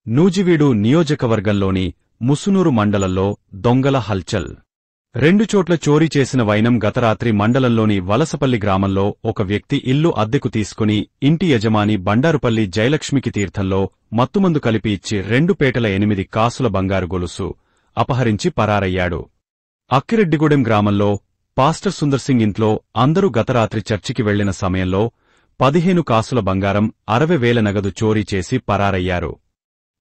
నూజివీడు నియోజకవర్గంలోని ముసునూరు మండలంలో దొంగల హల్చల్. 2 చోట్ల చోరీ చేసిన వైనం. గతరాత్రి మండలంలోని వలసపల్లి గ్రామంలో ఒక వ్యక్తి ఇల్లు అద్దెకు తీసుకుని ఇంటి యజమాని బండారుపల్లి జయలక్ష్మికి తీర్థంలో మత్తుమందు కలిపి ఇచ్చి 2 పేటల 8 కాసుల బంగారు గొలుసు అపహరించి పరారయ్యాడు. అక్కిరెడ్డిగూడెం గ్రామంలో పాస్టర్ సుందర్సింగ్ ఇంట్లో అందరూ గతరాత్రి చర్చికి వెళ్లిన సమయంలో 15 కాసుల బంగారం, 60,000 నగదు చోరీ చేసి పరారయ్యారు.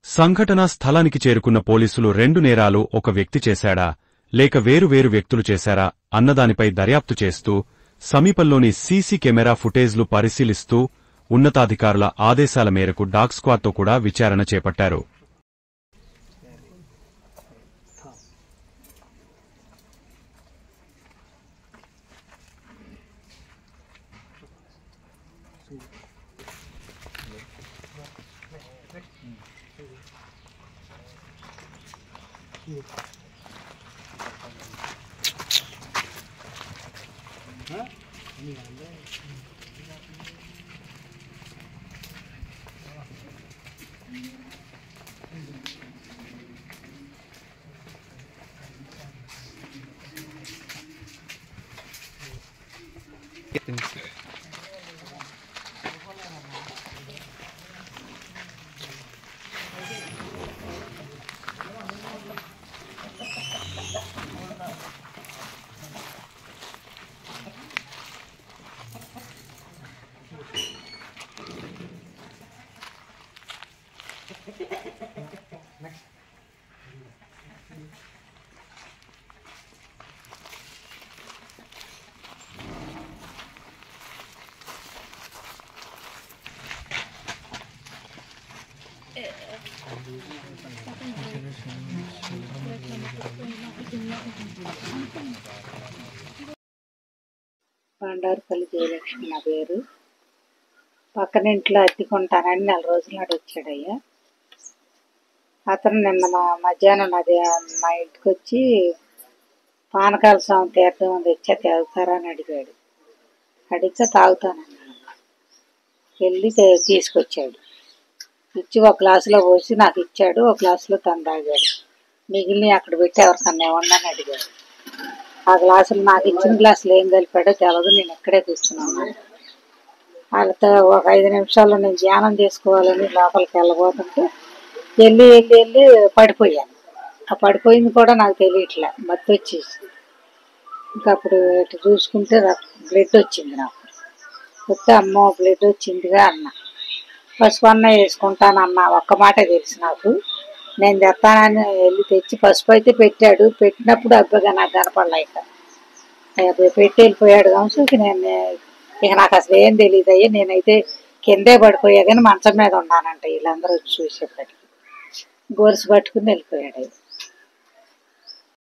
సంఘటనా స్థలానికి చేరుకున్న పోలీసులు 2 నేరాలు ఒక వ్యక్తి చేశాడా లేక వేరు వ్యక్తులు చేశారా అన్నదానిపై దర్యాప్తు చేస్తూ సమీపంలోని సీసీ కెమెరా ఫుటేజ్లు పరిశీలిస్తూ ఉన్నతాధికారుల ఆదేశాల మేరకు డాగ్ స్క్వాడ్తో కూడా విచారణ చేపట్టారు. బండారుపల్లి జయలక్ష్మి నా పేరు. పక్కనింట్లో అద్దెకుంటానని 4 రోజుల నాడు వచ్చాడయ్యా. అతను నిన్న మధ్యాహ్నం మా ఇంటికి వచ్చి పానకాల స్వామి తీర్థం తెచ్చా తాగుతారా అని అడిగాడు. అడిగితే తాగుతానన్నాను. వెళ్ళి తీసుకొచ్చాడు. ఇచ్చి ఒక గ్లాసులో పోసి నాకు ఇచ్చాడు. ఒక గ్లాసులో తను తాగాడు. మిగిలిన అక్కడ పెట్టి ఎవరికన్నా ఇవ్వండి అని అడిగాడు. ఆ గ్లాసులు నాకు ఇచ్చిన గ్లాసులు ఏం కలిపాడో తెలదు. నేను ఇక్కడే కూర్చున్నాను. వాళ్ళతో ఒక 5 నిమిషాల్లో నేను ధ్యానం చేసుకోవాలని లోపలికి వెళ్ళబోతుంటే వెళ్ళి పడిపోయాను. ఆ పడిపోయింది కూడా నాకు తెలియట్లే, మత్తు వచ్చేసి. ఇంకా అప్పుడు ఇటు చూసుకుంటే బ్లడ్ వచ్చింది. నాకు వస్తే అమ్మో బ్లడ్ వచ్చిందిగా అన్న. పసుపు అన్న వేసుకుంటానన్నా ఒక్క మాటే తెలుసు నాకు. నేను తెస్తానని వెళ్ళి తెచ్చి పసుపు అయితే పెట్టాడు. పెట్టినప్పుడు అబ్బాయిగా నాకు కనపడలేక పెట్టి వెళ్ళిపోయాడు. కాబట్టి ఇక నాకు అసలు ఏం తెలియదు అయ్యా. నేనైతే కిందే పడిపోయా కానీ మంచం మీద ఉన్నానంట. వీళ్ళందరూ వచ్చి చూసేప్పటికి గొలుసు పట్టుకుని వెళ్ళిపోయాడు.